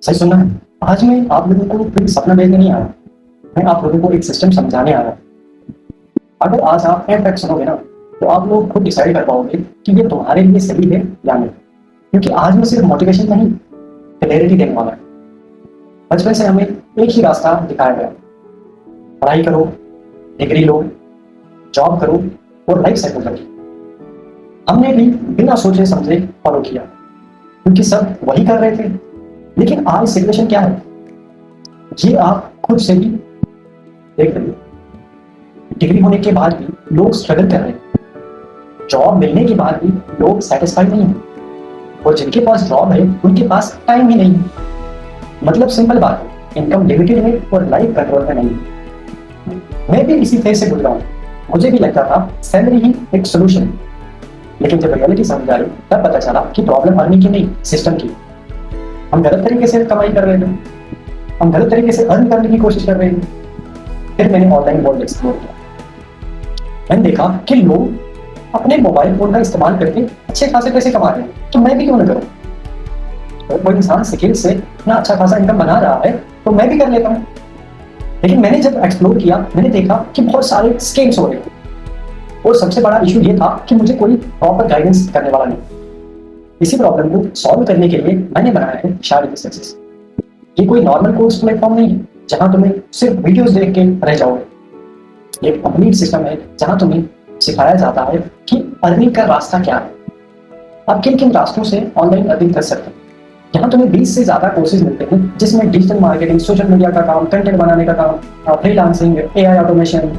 सही सुनना है। आज मैं आप लोगों को कोई सपना देखने नहीं आया, मैं आप लोगों को एक सिस्टम समझाने आया। अगर आज आप एंड तक सुनोगे ना, तो आप लोग खुद डिसाइड कर पाओगे कि ये तुम्हारे लिए सही है या नहीं। क्योंकि आज मैं सिर्फ मोटिवेशन नहीं, क्लैरिटी देने वाला है। बचपन से हमें एक ही रास्ता दिखाया गया, पढ़ाई करो, डिग्री लो, जॉब करो और लाइफ सेटल करो। हमने भी बिना सोचे समझे फॉलो किया, क्योंकि सब वही कर रहे थे। लेकिन आज सिचुएशन क्या है, ये आप खुद से भी देख रहे हो। डिग्री होने के बाद भी लोग स्ट्रगल कर रहे हैं, जॉब मिलने के बाद भी लोग सेटिस्फाइड नहीं है, और जिनके पास जॉब है उनके पास टाइम ही नहीं है। मतलब सिंपल बात है, इनकम लिमिटेड है और लाइफ कंट्रोल में नहीं है। मैं भी इसी फेज से गुजरा हूँ। मुझे भी लगता था सैलरी ही एक सोल्यूशन है, लेकिन जब रियलिटी समझ आई तब पता चला कि प्रॉब्लम अर्निंग की नहीं, सिस्टम की। हम गलत तरीके से कमाई कर रहे थे, हम गलत तरीके से अर्न करने की कोशिश कर रहे थे। फिर मैंने ऑनलाइन वर्ल्ड एक्सप्लोर किया। मैंने देखा कि लोग अपने मोबाइल फोन का इस्तेमाल करके अच्छे खासे पैसे कमा रहे हैं, तो मैं भी क्यों ना करूं। तो कोई इंसान स्किल से इतना अच्छा खासा इनकम बना रहा है तो मैं भी कर लेता हूँ। लेकिन मैंने जब एक्सप्लोर किया, मैंने देखा कि बहुत सारे स्कैम्स हो रहे थे, और सबसे बड़ा इशू ये था कि मुझे कोई प्रॉपर गाइडेंस करने वाला नहीं। इसी प्रॉब्लम को सॉल्व करने के लिए मैंने बनाया है शार्ड सक्सेस। ये कोई नॉर्मल कोर्स प्लेटफॉर्म नहीं है जहां तुम्हें सिर्फ वीडियोस देख के रह जाओगे। एक कंप्लीट सिस्टम है जहां तुम्हें सिखाया जाता है कि अर्निंग का रास्ता क्या है, आप किन किन रास्तों से ऑनलाइन अर्निंग कर सकते हैं। यहाँ तुम्हें 20 से ज्यादा कोर्सेज मिलते हैं, जिसमें डिजिटल मार्केटिंग, सोशल मीडिया का काम, कंटेंट बनाने का काम, फ्रीलांसिंग, एआई ऑटोमेशन,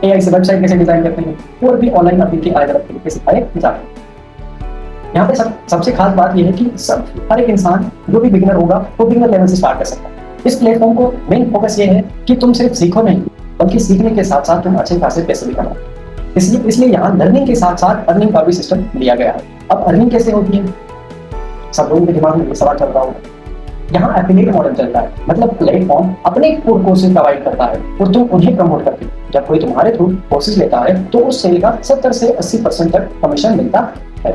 एआई से वेबसाइट कैसे डिजाइन करते हैं, और भी ऑनलाइन अर्निंग के अलग अलग तरीके सिखाए जाते हैं। यहाँ पे सबसे खास बात यह है कि हर एक इंसान जो भी बिगिनर होगा वो बिगिनर लेवल से स्टार्ट कर सकता है। इस प्लेटफॉर्म को मेन फोकस ये है कि तुम सिर्फ सीखो नहीं, बल्कि सीखने के साथ साथ तुम अच्छे खासे पैसे भी कमाओ। इसलिए यहाँ लर्निंग के साथ साथ अर्निंग का भी सिस्टम दिया गया है। अब अर्निंग कैसे होती है, सब लोगों के दिमाग में ये सवाल चल रहा होगा। यहाँ एफिलिएट मॉडल चलता है, मतलब प्लेटफॉर्म अपने कोर्सेज प्रोवाइड करता है और तुम उन्हें प्रमोट करते हो। जब कोई तुम्हारे थ्रू कोर्सेज लेता है तो उस सेल का 70 से 80% तक कमीशन मिलता है।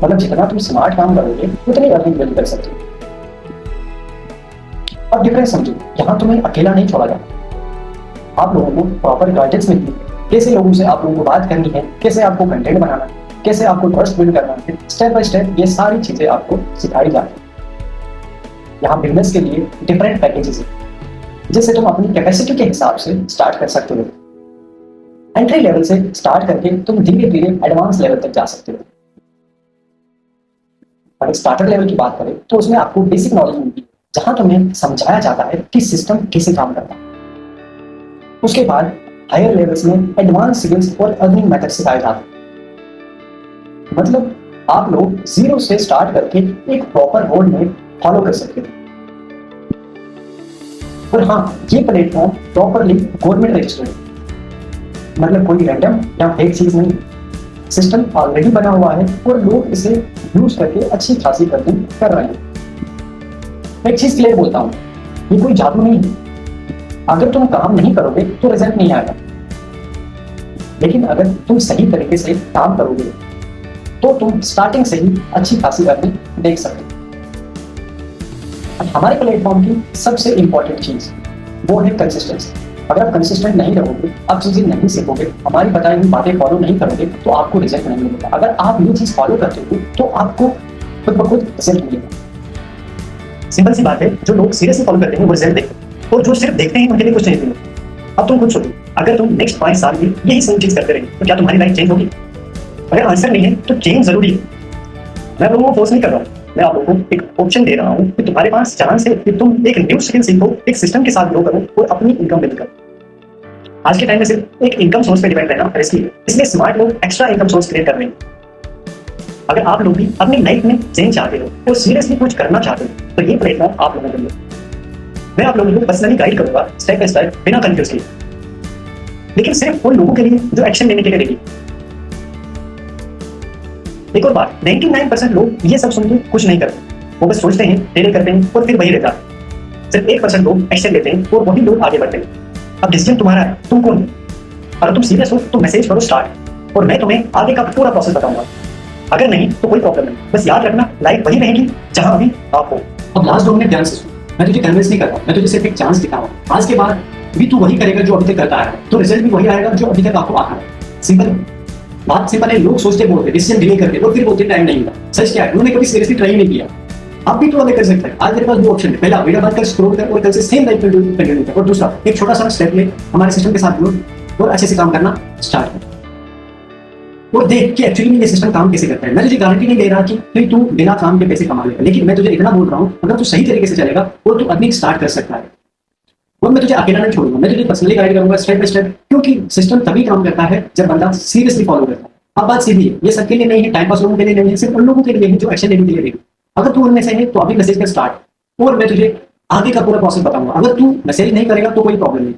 मतलब जितना तुम स्मार्ट काम करोगे उतनी अर्निंग बिल्ड कर सकते हो। अब डिफरेंस समझो, यहाँ तुम्हें अकेला नहीं छोड़ा जाता, आप लोगों को प्रॉपर गाइडेंस मिलती है। कैसे लोगों से आप लोगों को बात करनी है, कैसे आपको कंटेंट बनाना है, कैसे आपको ट्रस्ट बिल्ड करना है, स्टेप बाय स्टेप ये सारी चीजें आपको सिखाई जाती है। यहाँ बिजनेस के लिए डिफरेंट पैकेजेस हैं, जिससे तुम अपनी कैपेसिटी के हिसाब से स्टार्ट कर सकते हो। एंट्री लेवल से स्टार्ट करके तुम धीरे धीरे एडवांस लेवल तक जा सकते हो। अगर स्टार्टर लेवल की बात करें तो उसमें आपको बेसिक नॉलेज मिलती है, जहां तुम्हें समझाया जाता है कि सिस्टम कैसे काम करता है। उसके बाद हायर लेवल्स में एडवांस स्किल्स और अर्निंग मेथड सिखाए जाते हैं। मतलब आप लोग जीरो से स्टार्ट करके एक प्रॉपर रोड में फॉलो कर सकते हैं। और हाँ, ये प्लेटफॉर्म प्रॉपरली गवर्नमेंट रजिस्टर्ड है, मतलब कोई रैंडम या फेक चीज नहीं। सिस्टम ऑलरेडी बना हुआ है और लोग इसे यूज करके अच्छी खासी अर्निंग कर रहे हैं। मैं एक चीज क्लियर बोलता हूँ, ये कोई जादू नहीं है। अगर तुम काम नहीं करोगे तो रिजल्ट नहीं आएगा, लेकिन अगर तुम सही तरीके से काम करोगे तो तुम स्टार्टिंग से ही अच्छी खासी अर्निंग देख सकते हो। हमारे प्लेटफॉर्म की सबसे इंपॉर्टेंट चीज वो है कंसिस्टेंसी। अगर आप कंसिस्टेंट नहीं रहोगे, आप चीजें नहीं सीखोगे, हमारी बताई हुई बातें फॉलो नहीं करोगे, तो आपको रिजल्ट नहीं मिलेगा। अगर आप ये चीज फॉलो करते हो तो आपको खुद ब खुद रिजल्ट मिलेगा। सिंपल सी बात है, जो लोग सीरियसली फॉलो करते हैं वो रिजल्ट देखते हैं, और जो सिर्फ देखते हैं उनके लिए कुछ नहीं मिलेगा। अब तुम खुद सोचो, अगर तुम नेक्स्ट 5 साल में यही सेम चीज करते रहे तो क्या तुम्हारी लाइफ चेंज होगी? अगर आंसर नहीं है तो चेंज जरूरी है। मैं आप लोगों को फोर्स नहीं कर रहा हूँ, मैं आप लोगों को एक ऑप्शन दे रहा हूँ कि तुम्हारे पास चांस है कि तुम एक न्यू स्किल सीखो, एक सिस्टम के साथ ग्रो करो और अपनी इनकम बिल्ड करो। आज के टाइम में सिर्फ एक इनकम सोर्स पे डिपेंड रहना रिस्की है, इसलिए स्मार्ट लोग एक्स्ट्रा इनकम सोर्स क्रिएट कर रहे हैं। अगर आप लोग भी अपनी लाइफ में चेंज चाहते हो और सीरियसली कुछ करना चाहते हो तो ये प्लेटफॉर्म आप लोगों के लिए। मैं आप लोगों को पर्सनली गाइड करूंगा स्टेप बाय स्टेप, बिना कंफ्यूज किए, लेकिन सिर्फ उन लोगों के लिए जो एक्शन लेने के लिए रेडी। एक और बात, 99% लोग ये सब सुन के कुछ नहीं करते, वो बस सोचते हैं, डेली करते हैं और फिर वही रहता है। सिर्फ 1% लोग एक्शन लेते हैं और वही लोग आगे बढ़ते हैं। अब डिसीजन तुम्हारा है, तुम कौन हो। अगर तुम सीरियस हो तो मैसेज करो स्टार्ट, और मैं तुम्हें आगे का पूरा प्रोसेस बताऊंगा। अगर नहीं तो कोई प्रॉब्लम नहीं, बस याद रखना लाइफ वही रहेगी जहां अभी आप हो। अब लास्ट 2 मिनट ध्यान से सुन, मैं तुझे कन्विंस नहीं कर रहा, मैं तुझे सिर्फ एक चांस दिखा रहा हूँ। आज के बाद भी तू वही करेगा जो अभी तक करता आया है, तो रिजल्ट भी वही आएगा जो अभी तक आपको आता है। सिंपल, बात सिंपल है। लोग सोचते बोलते, डिसीजन डिले करते और फिर बोलते टाइम नहीं मिला। सच क्या है, उन्होंने कभी सीरियसली ट्राई नहीं किया। अब भी तो अगर कर सकता है, आज तेरे पास 2 ऑप्शन है। पहला, वीडियो बंद कर, स्क्रॉल कर और कल से सेम लाइफ कंटिन्यू कर। और दूसरा, एक छोटा सा स्टेप ले, हमारे सिस्टम के साथ जुड़ और अच्छे से काम करना स्टार्ट कर और देख कि एक्चुअली में ये सिस्टम काम कैसे करता है। मैं तुझे गारंटी नहीं दे रहा कि फिर तू बिना काम के पैसे कमा लेगा, लेकिन मैं तुझे इतना बोल रहा हूँ, अगर तू सही तरीके से चलेगा और तू अर्निंग स्टार्ट कर सकता है। और मैं तुझे अकेला नहीं छोड़ूंगा, मैं तुझे पर्सनली गाइड करूंगा स्टेप बाय स्टेप, क्योंकि सिस्टम तभी काम करता है जब बंदा सीरियसली फॉलो करता है। अब बात सीधी है, ये सबके लिए नहीं है, टाइम पास लोगों के लिए नहीं है, सिर्फ उन लोगों के लिए है जो एक्शन लेने के लिए रेडी। अगर तू उनमें से है तो अभी मैसेज कर स्टार्ट, और मैं तुझे आगे का पूरा प्रोसेस बताऊंगा। अगर तू मैसेज नहीं करेगा तो कोई प्रॉब्लम नहीं।